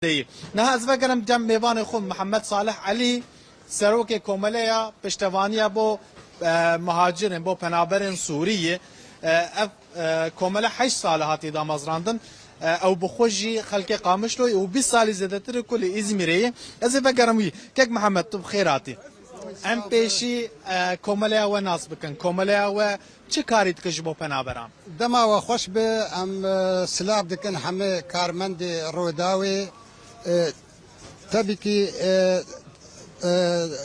نه از وگرم جم میوان خود محمد صالح علی سروک کوملیا پشتوانیا بو مهاجرین بو پنابرین سوریه کومله 8 سال هاتی دامازراندن او بخوجي خلق قامش له و 20 سال زادتر كل ازميريه از وگرم كيك محمد طب خيراتي ام بيشي کوملیا و ناس بكن کوملیا و چه کاری تکش بو پنابران دما و خوش به ام سلاب دکن همه کارمند روداوی tabii ki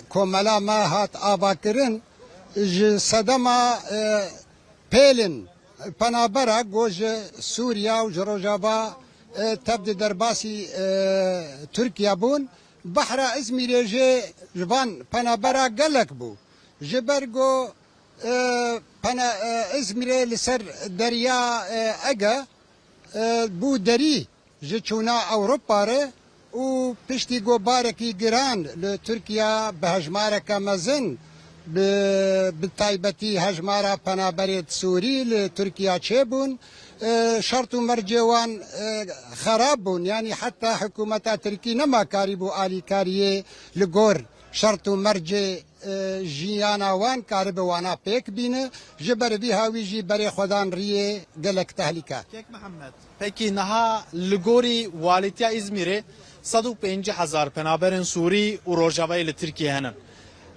komela ma hat abakirin ji sedema pelin panabera goj Suriye u Rojava tebdi derbasi Türkiye bun bahra İzmir'e jvan panabera gelek bu jibergo pana İzmir'e liser derya Ege bu deri ji çuna Avrupa're و پشتی گوبارکی گران لترکیه به هجمارک مزن به تایبتی هجمارا پنابرید سوری لترکیه چه بون شرط و مرجوان خراب بون یعنی حتی حکومت ترکی نما کاری بو آلی کاریه لگور شرط و مرجع جیانا وان کار به وانا پیک بینه جبر بی هاوی جی بری خودان ریه گلک تهلیکه کیک محمد پکی نها لگوری والیتیا ازمیره 150,000 پنابرین سوری و روجاوی لترکیه هنن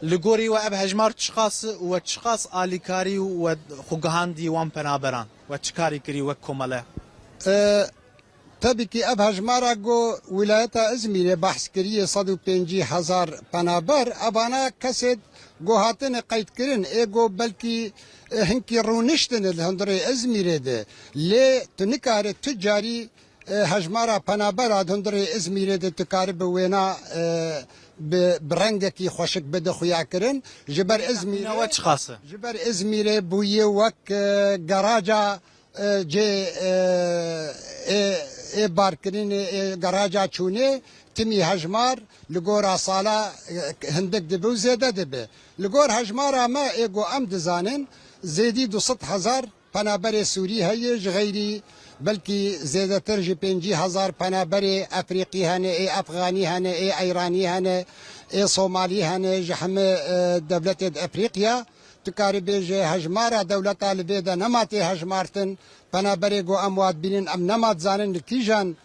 لگوری و اب هجمار چخاص و چخاص آلیکاری و خوگهان دیوان پنابران و چکاری کری و کماله tabii ki ev hejmara go vilayeta İzmir'e bahs kiriye 150,000 panaber abana keset go hatine kayıt kirin ego belki hinki runiştin hundre İzmir'e de le tunikare ticari hejmara panaber hundre İzmir'e de tukari bewena برنگکی خوشک بده خویا کرن جبر İzmir'e بویه وک گراجا جه بارکرین گراجا چونه تمی هجمار لگورا سالا هندک دبو زیده دبه لگور هجمار اما ایگو ام دزانن زیدی 200,000 پنابر سوری هیج غیری بلکی زیده تر جی 50,000 پنابر افریقی هنه ای افغانی هنه ای ایرانی هنه ای صومالی هنه جحمه دولت افریقیا تکاری بیجه هجمارا دولت البیده نماتی هجمارتن پنابری گو اموات بینن ام نمات زانن کیجان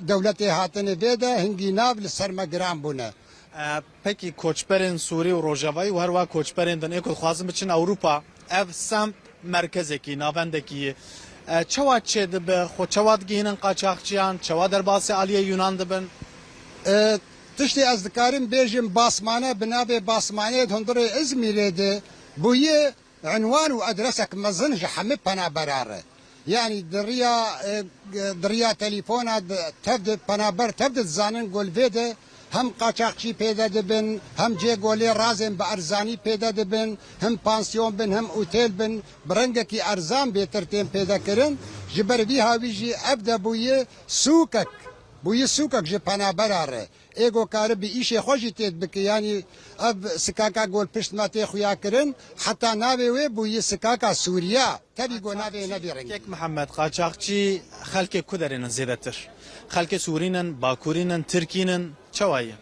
دولتی هاتن بیده هنگی ناو لسرمگرام بونه پکی کوچبرین سوری و روجاوی و هر وا کوچبرین دن اکل خوازم بچن اوروپا اف سم مرکزکی ناوندکی چواد چه دبه خو چواد گینن قاچاقچیان چواد درباس عالیه یونان دبن تشتی از دکارم بیجم باسمانه بنابه باسمانه هندره İzmir'e de بویه عنوان و ادرسك مزنج حمي پنابراره يعني دريا تليفونا تبدأ پنابر تبدأ زانن قول فيده هم قاچاقچی پیدا دبن هم جه گولی رازن به ارزانی پیدا دبن هم پانسیون بن هم اوتیل بن برنگه کی ارزان بهتر تیم پیدا کرن جبر بی هاوی جی ابدا بویه سوکک جه پنابراره ایگو کار بی ایشه خوشی تید بکی یعنی اب سکاکا گول پشت ما تی خویا کرن حتی ناوی وی بویه سکاکا سوریا تبی گو ناوی نبی رنگ کیک محمد قاچاقچی خلک کدرین زیادتر خلک سورینن باکورینن ترکینن چوایی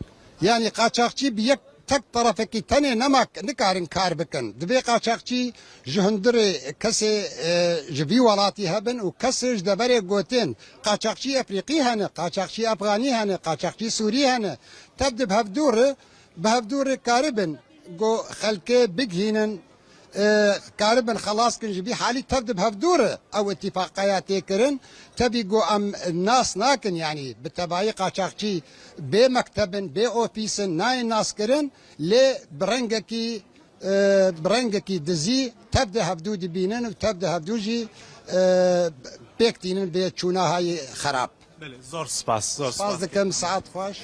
yani kaçakçı bir tek taraftaki tane namak ne karın kar bıkın. Dve kaçakçı jündürü kese jvi valati haben u kese jdabere goten. Kaçakçı Afriki hane, kaçakçı Afgani hane, kaçakçı Suri hane. Tabde bhavdur karibin go halke bighinen كاربن خلاص كن جبي حالي تبدأ بهفدورة أو اتفاقيات يكرن تبي جو أم الناس ناكن يعني بالتبايق عشاقشي بمكتبن بأوفيسن ناي الناس كرن لي برنجكي دزي تبدأ هفدودي بينن وتبدأ هفدوجي بيكتينن بيتشونا هاي خراب. زور سباس دكم ساعات خوش.